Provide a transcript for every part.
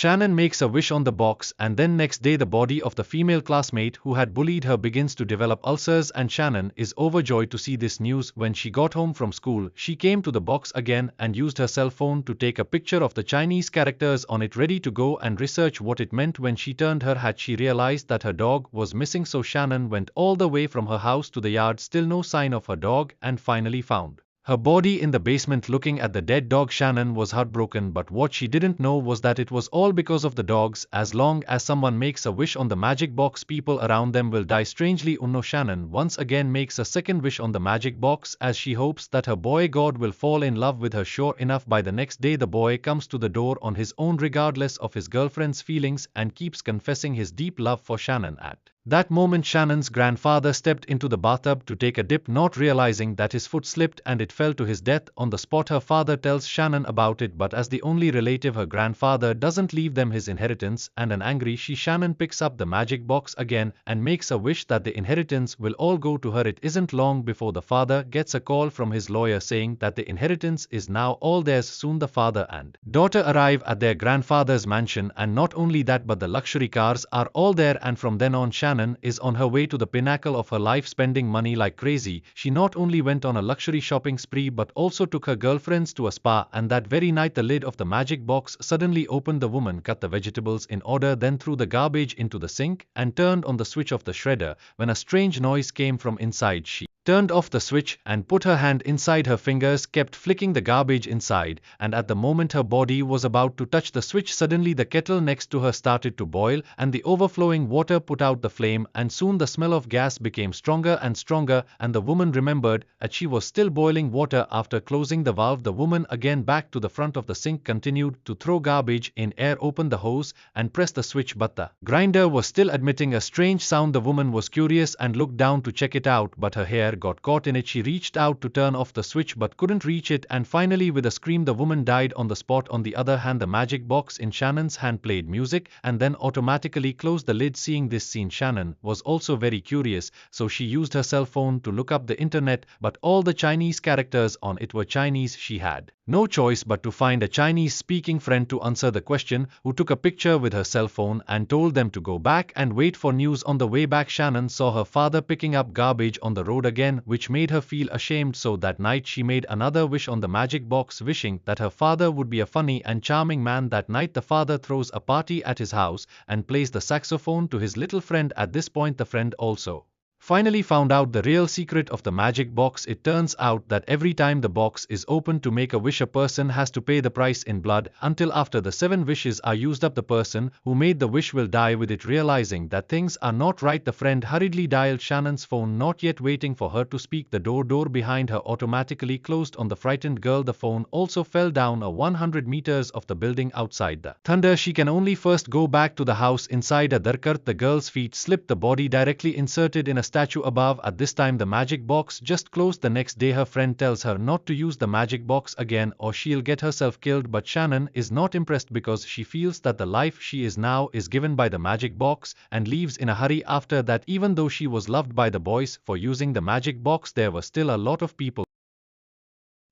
Shannon makes a wish on the box, and then next day the body of the female classmate who had bullied her begins to develop ulcers, and Shannon is overjoyed to see this news. When she got home from school, she came to the box again and used her cell phone to take a picture of the Chinese characters on it, ready to go and research what it meant. When she turned her hat, she realized that her dog was missing, so Shannon went all the way from her house to the yard, still no sign of her dog, and finally found her body in the basement. Looking at the dead dog, Shannon was heartbroken, but what she didn't know was that it was all because of the dogs. As long as someone makes a wish on the magic box, people around them will die. Strangely enough, Shannon once again makes a second wish on the magic box, as she hopes that her boy God will fall in love with her. Sure enough, by the next day the boy comes to the door on his own regardless of his girlfriend's feelings, and keeps confessing his deep love for Shannon. At that moment, Shannon's grandfather stepped into the bathtub to take a dip, not realizing that his foot slipped and it fell to his death. On the spot, her father tells Shannon about it, but as the only relative, her grandfather doesn't leave them his inheritance, and an angry Shannon picks up the magic box again and makes a wish that the inheritance will all go to her. It isn't long before the father gets a call from his lawyer saying that the inheritance is now all theirs. Soon the father and daughter arrive at their grandfather's mansion, and not only that, but the luxury cars are all there, and from then on Shannon is on her way to the pinnacle of her life, spending money like crazy. She not only went on a luxury shopping spree but also took her girlfriends to a spa, and that very night the lid of the magic box suddenly opened. The woman cut the vegetables in order, then threw the garbage into the sink and turned on the switch of the shredder. When a strange noise came from inside, she turned off the switch and put her hand inside. Her fingers kept flicking the garbage inside, and at the moment her body was about to touch the switch, suddenly the kettle next to her started to boil, and the overflowing water put out the flame, and soon the smell of gas became stronger and stronger, and the woman remembered that she was still boiling water. After closing the valve, the woman again back to the front of the sink, continued to throw garbage in air, opened the hose and pressed the switch, but the grinder was still emitting a strange sound. The woman was curious and looked down to check it out, but her hair got caught in it. She reached out to turn off the switch but couldn't reach it, and finally with a scream the woman died on the spot. On the other hand, the magic box in Shannon's hand played music and then automatically closed the lid. Seeing this scene, Shannon was also very curious, so she used her cell phone to look up the internet, but all the Chinese characters on it were Chinese. She had no choice but to find a Chinese-speaking friend to answer the question, who took a picture with her cell phone and told them to go back and wait for news. On the way back, Shannon saw her father picking up garbage on the road again, which made her feel ashamed, so that night she made another wish on the magic box, wishing that her father would be a funny and charming man. That night the father throws a party at his house and plays the saxophone to his little friend. At this point the friend also finally found out the real secret of the magic box. It turns out that every time the box is opened to make a wish, a person has to pay the price in blood. Until after the 7 wishes are used up, the person who made the wish will die with it. Realizing that things are not right, the friend hurriedly dialed Shannon's phone, not yet waiting for her to speak. The door behind her automatically closed on the frightened girl. The phone also fell down 100 meters of the building. Outside the thunder, she can only first go back to the house. Inside a darkart, the girl's feet slipped, the body directly inserted in a statue above. At this time the magic box just closed. The next day her friend tells her not to use the magic box again or she'll get herself killed, but Shannon is not impressed because she feels that the life she is now is given by the magic box, and leaves in a hurry. After that, even though she was loved by the boys for using the magic box, there were still a lot of people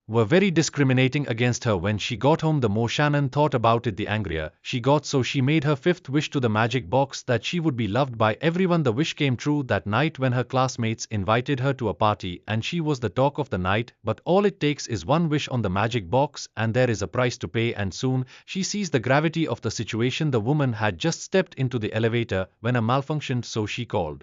were very discriminating against her. When she got home, the more Shannon thought about it, the angrier she got, so she made her 5th wish to the magic box, that she would be loved by everyone. The wish came true that night when her classmates invited her to a party, and she was the talk of the night. But all it takes is one wish on the magic box, and there is a price to pay, and soon she sees the gravity of the situation. The woman had just stepped into the elevator when a malfunctioned, so she called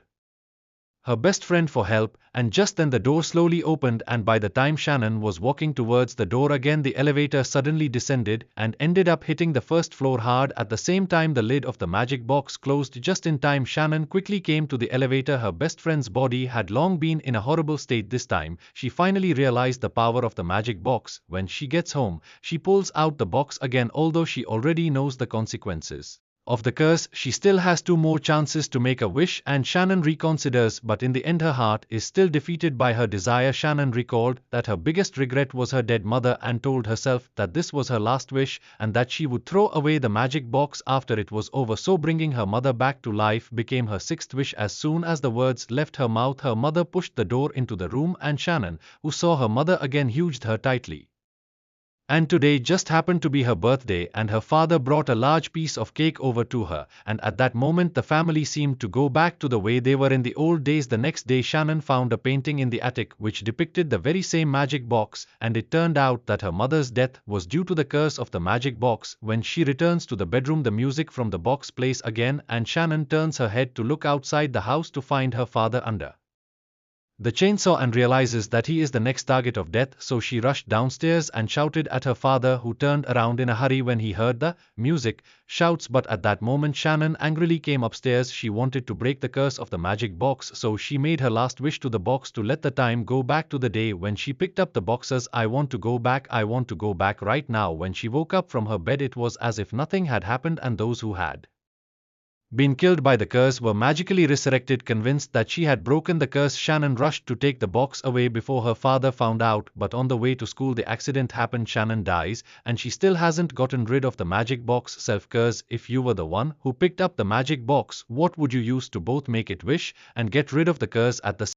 her best friend for help, and just then the door slowly opened, and by the time Shannon was walking towards the door again, the elevator suddenly descended and ended up hitting the first floor hard. At the same time, the lid of the magic box closed just in time. Shannon quickly came to the elevator. Her best friend's body had long been in a horrible state. This time, she finally realized the power of the magic box. When she gets home, she pulls out the box again. Although she already knows the consequences of the curse, she still has 2 more chances to make a wish, and Shannon reconsiders, but in the end her heart is still defeated by her desire. Shannon recalled that her biggest regret was her dead mother and told herself that this was her last wish and that she would throw away the magic box after it was over, so bringing her mother back to life became her 6th wish. As soon as the words left her mouth, her mother pushed the door into the room, and Shannon, who saw her mother again, hugged her tightly And today just happened to be her birthday, and her father brought a large piece of cake over to her, and at that moment the family seemed to go back to the way they were in the old days. The next day Shannon found a painting in the attic which depicted the very same magic box, and it turned out that her mother's death was due to the curse of the magic box. When she returns to the bedroom, the music from the box plays again, and Shannon turns her head to look outside the house to find her father under the chainsaw and realizes that he is the next target of death, so she rushed downstairs and shouted at her father, who turned around in a hurry when he heard the music shouts. But at that moment Shannon angrily came upstairs. She wanted to break the curse of the magic box, so she made her last wish to the box to let the time go back to the day when she picked up the boxes. I want to go back, I want to go back right now. When she woke up from her bed, it was as if nothing had happened, and those who had been killed by the curse were magically resurrected. Convinced that she had broken the curse, Shannon rushed to take the box away before her father found out, but on the way to school the accident happened. Shannon dies, and she still hasn't gotten rid of the magic box. Self-curse: if you were the one who picked up the magic box, what would you use to both make it wish and get rid of the curse at the